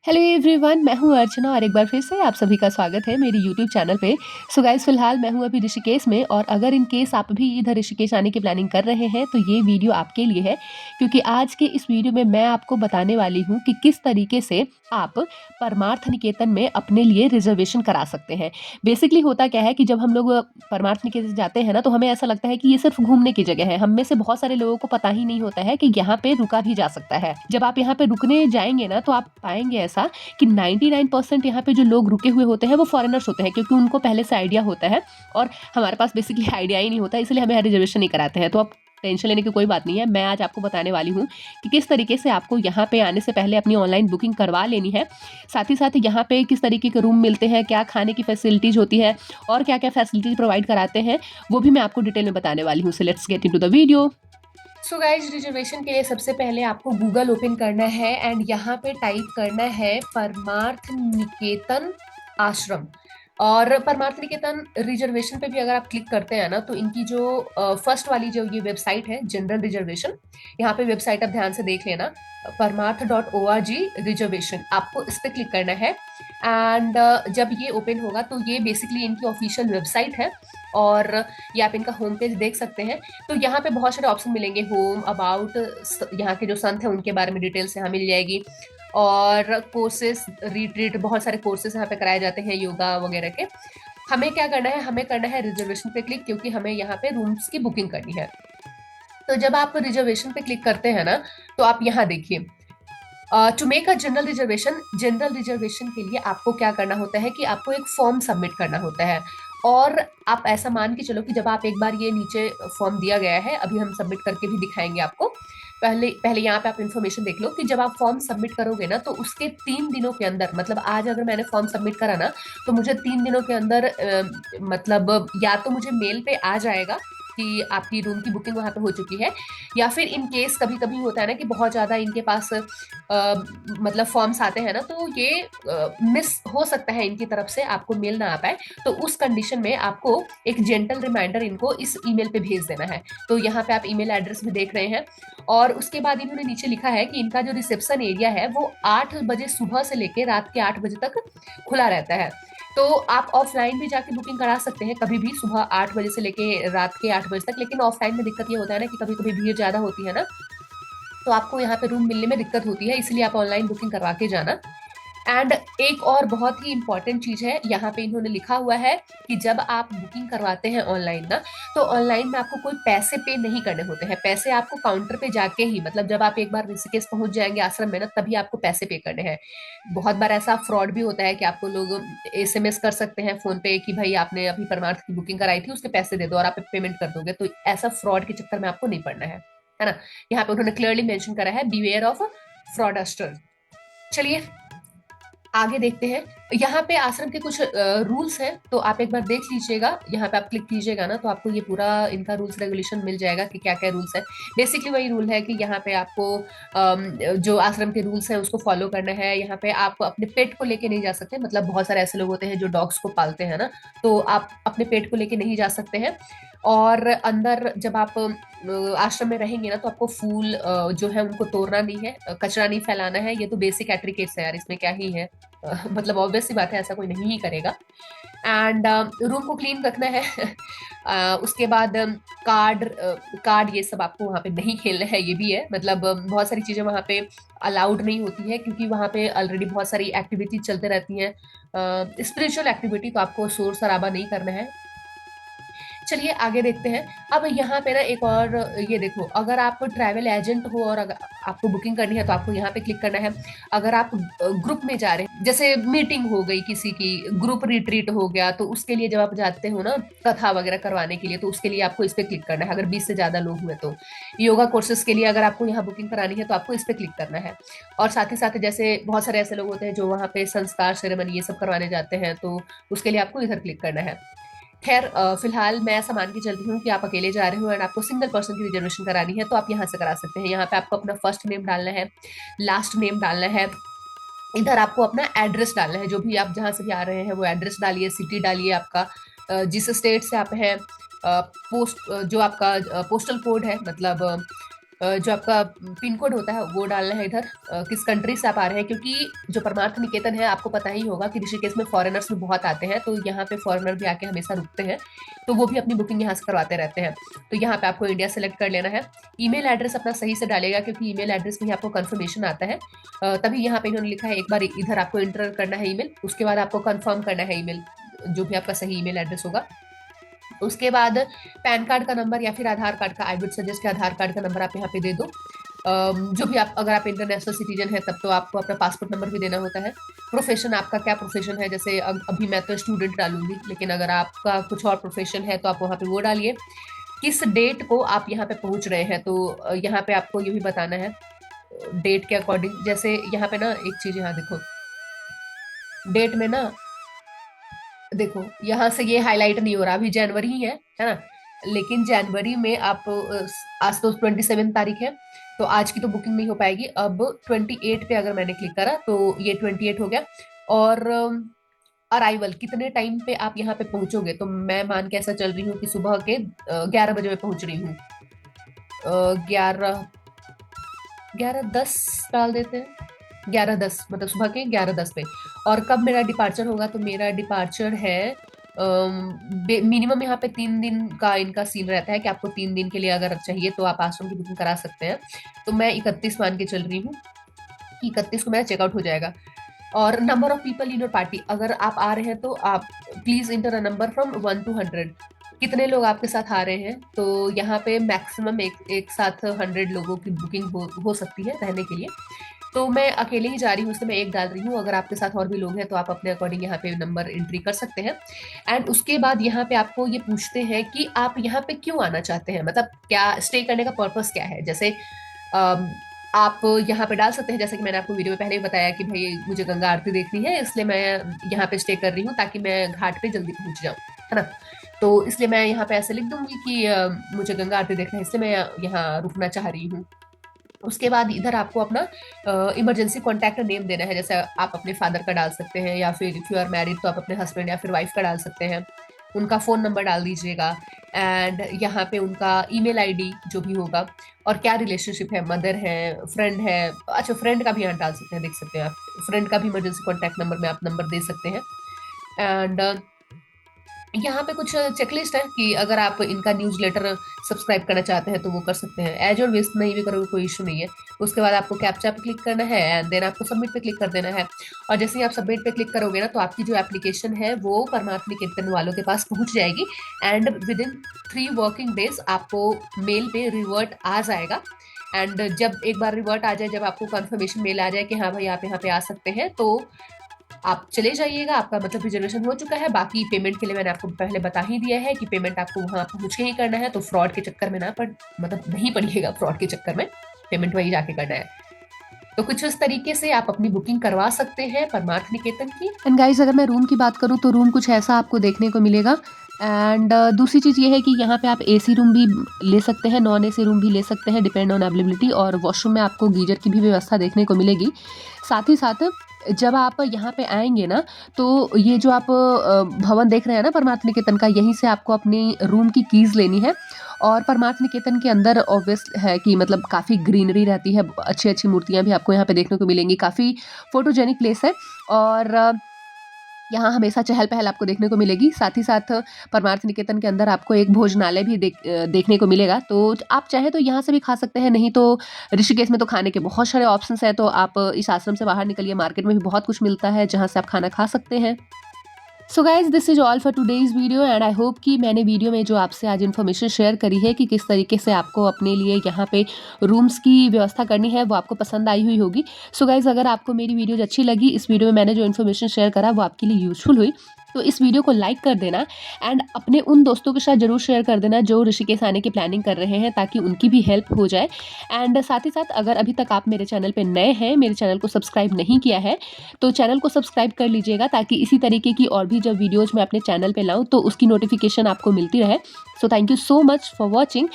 Hello everyone, मैं हूँ अर्चना और एक बार फिर से आप सभी का स्वागत है मेरी यूट्यूब चैनल पे। सो गाइस, फिलहाल मैं हूँ अभी ऋषिकेश में और अगर इन केस आप भी इधर ऋषिकेश आने की प्लानिंग कर रहे हैं तो ये वीडियो आपके लिए है, क्योंकि आज के इस वीडियो में मैं आपको बताने वाली हूँ कि किस तरीके से आप परमार्थ निकेतन में अपने लिए रिजर्वेशन करा सकते हैं। बेसिकली होता क्या है कि जब हम लोग परमार्थ निकेतन जाते हैं ना, तो हमें ऐसा लगता है कि ये सिर्फ घूमने की जगह है। हम में से बहुत सारे लोगों को पता ही नहीं होता है कि यहाँ पे रुका भी जा सकता है। जब आप यहाँ पे रुकने जाएंगे ना, तो आप पाएंगे ऐसा कि 99% यहाँ पे जो लोग रुके हुए होते हैं वो फॉरेनर्स होते हैं, क्योंकि उनको पहले से आइडिया होता है और हमारे पास बेसिकली आइडिया ही नहीं होता, इसलिए हमें रिजर्वेशन नहीं कराते हैं। तो आप टेंशन लेने की कोई बात नहीं है। मैं आज आपको बताने वाली हूँ कि किस तरीके से आपको यहाँ पे आने से पहले अपनी ऑनलाइन बुकिंग करवा लेनी है। साथ ही साथ यहाँ पे किस तरीके के रूम मिलते हैं, क्या खाने की फैसिलिटीज़ होती है और क्या क्या फैसिलिटीज़ प्रोवाइड कराते हैं, वो भी मैं आपको डिटेल में बताने वाली हूँ। So let's get into the video. So guys, reservation के लिए सबसे पहले आपको गूगल ओपन करना है एंड यहाँ पे टाइप करना है परमार्थ निकेतन आश्रम। और परमार्थ निकेतन रिजर्वेशन पे भी अगर आप क्लिक करते हैं ना, तो इनकी जो फर्स्ट वाली जो ये वेबसाइट है जनरल रिजर्वेशन, यहाँ पे वेबसाइट आप ध्यान से देख लेना, परमार्थ.org रिजर्वेशन, आपको इस पर क्लिक करना है। एंड जब ये ओपन होगा तो ये बेसिकली इनकी ऑफिशियल वेबसाइट है और ये आप इनका होम पेज देख सकते हैं। तो यहाँ पे बहुत सारे ऑप्शन मिलेंगे, होम, अबाउट, यहाँ के जो संत हैं उनके बारे में डिटेल्स यहाँ मिल जाएगी, और कोर्सेस, रिट्रीट, बहुत सारे कोर्सेस यहाँ पे कराए जाते हैं योगा वगैरह के। हमें क्या करना है, हमें करना है रिजर्वेशन पे क्लिक, क्योंकि हमें यहाँ पे रूम्स की बुकिंग करनी है। तो जब आप रिजर्वेशन पे क्लिक करते हैं ना, तो आप यहाँ देखिए, to make a general reservation के लिए आपको क्या करना होता है कि आपको एक फॉर्म सबमिट करना होता है। और आप ऐसा मान के चलो कि जब आप एक बार ये नीचे फॉर्म दिया गया है, अभी हम सबमिट करके भी दिखाएंगे आपको। पहले पहले यहाँ पे आप इन्फॉर्मेशन देख लो कि जब आप फॉर्म सबमिट करोगे ना, तो उसके 3 दिनों के अंदर, मतलब आज अगर मैंने फॉर्म सबमिट करा ना, तो मुझे 3 दिनों के अंदर मतलब या तो मुझे मेल पे आ जाएगा कि आपकी रूम की बुकिंग वहां पे हो चुकी है, या फिर इन केस कभी कभी होता है ना कि बहुत ज्यादा इनके पास मतलब फॉर्म्स आते हैं ना, तो ये मिस हो सकता है इनकी तरफ से आपको मेल ना आ पाए। तो उस कंडीशन में आपको एक जेंटल रिमाइंडर इनको इस ईमेल पे भेज देना है। तो यहाँ पे आप ईमेल एड्रेस भी देख रहे हैं, और उसके बाद इन्होंने नीचे लिखा है कि इनका जो रिसेप्शन एरिया है वो 8 बजे सुबह से लेकर रात के 8 बजे तक खुला रहता है। तो आप ऑफलाइन भी जाके बुकिंग करा सकते हैं कभी भी, सुबह 8 बजे से लेके रात के 8 बजे तक। लेकिन ऑफलाइन में दिक्कत ये होता है ना कि कभी कभी भीड़ ज्यादा होती है ना, तो आपको यहाँ पे रूम मिलने में दिक्कत होती है, इसलिए आप ऑनलाइन बुकिंग करवा के जाना। एंड एक और बहुत ही इंपॉर्टेंट चीज है, यहाँ पे इन्होंने लिखा हुआ है कि जब आप बुकिंग करवाते हैं ऑनलाइन ना, तो ऑनलाइन में आपको कोई पैसे पे नहीं करने होते हैं। पैसे आपको काउंटर पे जाके ही, मतलब जब आप एक बार ऋषिकेश पहुंच जाएंगे आश्रम में ना, तभी आपको पैसे पे करने हैं। बहुत बार ऐसा फ्रॉड भी होता है कि आपको लोग एसएमएस कर सकते हैं फोन पे कि भाई आपने अभी परमार्थ की बुकिंग कराई थी, उसके पैसे दे दो, और आप पेमेंट कर दोगे। तो ऐसा फ्रॉड के चक्कर में आपको नहीं पड़ना है ना। यहाँ पे उन्होंने क्लियरली मेंशन करा है, बीवेयर ऑफ फ्रॉडस्टर। चलिए आगे देखते हैं। यहाँ पे आश्रम के कुछ रूल्स हैं, तो आप एक बार देख लीजिएगा। यहाँ पे आप क्लिक कीजिएगा ना, तो आपको ये पूरा इनका रूल्स रेगुलेशन मिल जाएगा कि क्या क्या रूल्स है। बेसिकली वही रूल है कि यहाँ पे आपको जो आश्रम के रूल्स हैं उसको फॉलो करना है। यहाँ पे आप अपने पेट को लेके नहीं जा सकते, मतलब बहुत सारे ऐसे लोग होते हैं जो डॉग्स को पालते हैं ना, तो आप अपने पेट को लेके नहीं जा सकते हैं। और अंदर जब आप आश्रम में रहेंगे ना, तो आपको फूल जो है उनको तोड़ना नहीं है, कचरा नहीं फैलाना है। ये तो बेसिक एट्रिकेट्स है यार, इसमें क्या ही है। मतलब ऑब्वियस सी बात है, ऐसा कोई नहीं ही करेगा। एंड रूम को क्लीन रखना है। उसके बाद कार्ड ये सब आपको वहाँ पे नहीं खेलना है, ये भी है। मतलब बहुत सारी चीज़ें वहाँ पे अलाउड नहीं होती है, क्योंकि वहाँ पे ऑलरेडी बहुत सारी एक्टिविटी चलते रहती हैं, स्पिरिचुअल एक्टिविटी, तो आपको शोर शराबा नहीं करना है। चलिए आगे देखते हैं। अब यहाँ पे ना एक और, ये देखो, अगर आप ट्रैवल एजेंट हो और अगर आपको बुकिंग करनी है, तो आपको यहाँ पे क्लिक करना है। अगर आप ग्रुप में जा रहे हैं, जैसे मीटिंग हो गई किसी की, ग्रुप रिट्रीट हो गया, तो उसके लिए जब आप जाते हो ना कथा वगैरह करवाने के लिए, तो उसके लिए आपको इस पे क्लिक करना है। अगर 20 से ज्यादा लोग हुए तो योगा कोर्सेज के लिए अगर आपको यहाँ बुकिंग करानी है, तो आपको इस पे क्लिक करना है। और साथ ही साथ जैसे बहुत सारे ऐसे लोग होते हैं जो वहाँ पे संस्कार सेरेमनी ये सब करवाने जाते हैं, तो उसके लिए आपको इधर क्लिक करना है। खैर फिलहाल मैं ऐसा मान के चलती हूँ कि आप अकेले जा रहे हो एंड आपको सिंगल पर्सन की रिजर्वेशन करानी है, तो आप यहाँ से करा सकते हैं। यहाँ पे आपको अपना फर्स्ट नेम डालना है, लास्ट नेम डालना है, इधर आपको अपना एड्रेस डालना है, जो भी आप जहाँ से भी आ रहे हैं वो एड्रेस डालिए, सिटी डालिए आपका, जिस स्टेट से आप हैं, पोस्ट जो आपका पोस्टल कोड है, मतलब जो आपका पिन कोड होता है वो डालना है इधर, किस कंट्री से आप आ रहे हैं, क्योंकि जो परमार्थ निकेतन है आपको पता ही होगा कि ऋषिकेश में फॉरेनर्स भी बहुत आते हैं, तो यहाँ पे फॉरेनर भी आके हमेशा रुकते हैं, तो वो भी अपनी बुकिंग यहाँ से करवाते रहते हैं। तो यहाँ पे आपको इंडिया सेलेक्ट कर लेना है। ईमेल एड्रेस अपना सही से डालेगा, क्योंकि ईमेल एड्रेस में ही आपको कंफर्मेशन आता है। तभी यहाँ पे इन्होंने लिखा है एक बार इधर आपको इंटर करना है ईमेल, उसके बाद आपको कंफर्म करना है ईमेल, जो भी आपका सही ईमेल एड्रेस होगा। उसके बाद पैन कार्ड का नंबर या फिर आधार कार्ड का, आई वुड सजेस्ट कि आधार कार्ड का नंबर आप यहाँ पे दे दो। जो भी आप, अगर आप इंटरनेशनल सिटीजन है तब तो आपको अपना पासपोर्ट नंबर भी देना होता है। प्रोफेशन, आपका क्या प्रोफेशन है, जैसे अभी मैं तो स्टूडेंट डालूंगी, लेकिन अगर आपका कुछ और प्रोफेशन है तो आप वहाँ पे वो डालिए। किस डेट को आप यहाँ पे पहुँच रहे हैं, तो यहाँ पे आपको ये भी बताना है डेट के अकॉर्डिंग। जैसे यहाँ पे ना एक चीज, यहाँ देखो डेट में ना, देखो यहाँ से ये हाईलाइट नहीं हो रहा, अभी जनवरी ही है ना, लेकिन जनवरी में आप आज तो 27 तारीख है, तो आज की तो बुकिंग नहीं हो पाएगी। अब 28 पे अगर मैंने क्लिक करा तो ये 28 हो गया। और अराइवल कितने टाइम पे आप यहाँ पे पहुंचोगे, तो मैं मान के ऐसा चल रही हूँ कि सुबह के 11 बजे मैं पहुंच रही हूँ। 11:10 डाल देते हैं, 11:10 मतलब सुबह के 11:10 पे। और कब मेरा डिपार्चर होगा, तो मेरा डिपार्चर है मिनिमम यहाँ पे 3 दिन का इनका सीन रहता है कि आपको 3 दिन के लिए अगर चाहिए तो आप आश्रम की बुकिंग करा सकते हैं। तो मैं 31 मान के चल रही हूँ कि 31 को मेरा चेकआउट हो जाएगा। और number of people in your party, अगर आप आ रहे हैं तो आप please inter a number from 1 to 100। कितने लोग आपके साथ आ रहे हैं, तो यहाँ पे मैक्सिमम एक साथ 100 लोगों की बुकिंग हो सकती है रहने के लिए। तो मैं अकेले ही जा रही हूँ, इसलिए मैं एक डाल रही हूँ। अगर आपके साथ और भी लोग हैं तो आप अपने अकॉर्डिंग यहाँ पे नंबर एंट्री कर सकते हैं। एंड उसके बाद यहाँ पे आपको ये पूछते हैं कि आप यहाँ पे क्यों आना चाहते हैं, मतलब क्या स्टे करने का पर्पस क्या है। जैसे अम, आप यहाँ पे डाल सकते हैं, जैसे कि मैंने आपको वीडियो में पहले ही बताया कि भाई मुझे गंगा आरती देखनी है, इसलिए मैं यहाँ पे स्टे कर रही हूँ ताकि मैं घाट पे जल्दी पहुंच जाऊँ, है ना। तो इसलिए मैं यहाँ पे ऐसे लिख दूंगी कि मुझे गंगा आरती देखना है, इसलिए मैं यहाँ रुकना चाह रही हूँ। उसके बाद इधर आपको अपना इमरजेंसी कॉन्टैक्ट नेम देना है, जैसे आप अपने फादर का डाल सकते हैं, या फिर इफ यू आर मैरिड तो आप अपने हस्बैंड या फिर वाइफ का डाल सकते हैं। उनका फ़ोन नंबर डाल दीजिएगा। एंड यहाँ पे उनका ईमेल आईडी जो भी होगा, और क्या रिलेशनशिप है, मदर है, फ्रेंड है। अच्छा, फ्रेंड का भी यहाँ डाल सकते हैं, देख सकते हैं आप, फ्रेंड का भी इमरजेंसी कॉन्टैक्ट नंबर में आप नंबर दे सकते हैं। एंड यहाँ पे कुछ चेकलिस्ट है कि अगर आप इनका न्यूज़लेटर सब्सक्राइब करना चाहते हैं तो वो कर सकते हैं। एज और वेस्ट नहीं भी करोगे कोई इशू नहीं है। उसके बाद आपको कैप्चा पे क्लिक करना है एंड देन आपको सबमिट पे क्लिक कर देना है। और जैसे ही आप सबमिट पे क्लिक करोगे ना, तो आपकी जो एप्लीकेशन है वो परमार्थ निकेतन वालों के पास पहुंच जाएगी। And with in 3 working days आपको मेल पे रिवर्ट आ जाएगा। एंड जब एक बार रिवर्ट आ जाए, जब आपको कंफर्मेशन मेल आ जाए कि हाँ भाई आप यहाँ पे आ सकते हैं, तो आप चले जाइएगा, आपका मतलब रिजर्वेशन हो चुका है। बाकी पेमेंट के लिए मैंने आपको पहले बता ही दिया है कि पेमेंट आपको वहाँ पहुँच के ही करना है, तो फ्रॉड के चक्कर में ना पड़, मतलब नहीं पड़िएगा फ्रॉड के चक्कर में, पेमेंट वहीं जाके करना है। तो कुछ इस तरीके से आप अपनी बुकिंग करवा सकते हैं परमार्थ निकेतन की। एंड गाइस, अगर मैं रूम की बात करूँ तो रूम कुछ ऐसा आपको देखने को मिलेगा। एंड दूसरी चीज़ ये है कि यहाँ पे आप एसी रूम भी ले सकते हैं, नॉन एसी रूम भी ले सकते हैं, डिपेंड ऑन अवेलेबिलिटी। और वॉशरूम में आपको गीजर की भी व्यवस्था देखने को मिलेगी। साथ ही साथ जब आप यहाँ पे आएंगे ना, तो ये जो आप भवन देख रहे हैं ना परमार्थ निकेतन का, यहीं से आपको अपनी रूम की कीज़ लेनी है। और परमार्थ निकेतन के अंदर ऑब्वियस है कि मतलब काफ़ी ग्रीनरी रहती है, अच्छी अच्छी मूर्तियाँ भी आपको यहाँ पे देखने को मिलेंगी, काफ़ी फोटोजेनिक प्लेस है। और यहाँ हमेशा चहल पहल आपको देखने को मिलेगी। साथ ही साथ परमार्थ निकेतन के अंदर आपको एक भोजनालय भी देखने को मिलेगा, तो आप चाहे तो यहाँ से भी खा सकते हैं, नहीं तो ऋषिकेश में तो खाने के बहुत सारे ऑप्शंस हैं। तो आप इस आश्रम से बाहर निकलिए, मार्केट में भी बहुत कुछ मिलता है जहाँ से आप खाना खा सकते हैं। So guys, this is all for today's video and I hope कि मैंने वीडियो में जो आपसे आज इन्फॉर्मेशन शेयर करी है कि किस तरीके से आपको अपने लिए यहाँ पे रूम्स की व्यवस्था करनी है, वो आपको पसंद आई हुई होगी। सो गाइज, अगर आपको मेरी वीडियोज अच्छी लगी, इस वीडियो में मैंने जो इन्फॉर्मेशन शेयर करा वो आपके लिए यूजफुल हुई, तो इस वीडियो को लाइक कर देना। एंड अपने उन दोस्तों के साथ जरूर शेयर कर देना जो ऋषिकेश आने की प्लानिंग कर रहे हैं, ताकि उनकी भी हेल्प हो जाए। एंड साथ ही साथ अगर अभी तक आप मेरे चैनल पे नए हैं, मेरे चैनल को सब्सक्राइब नहीं किया है, तो चैनल को सब्सक्राइब कर लीजिएगा, ताकि इसी तरीके की और भी जब वीडियोज़ मैं अपने चैनल पे लाऊँ तो उसकी नोटिफिकेशन आपको मिलती रहे। So thank you so much for watching.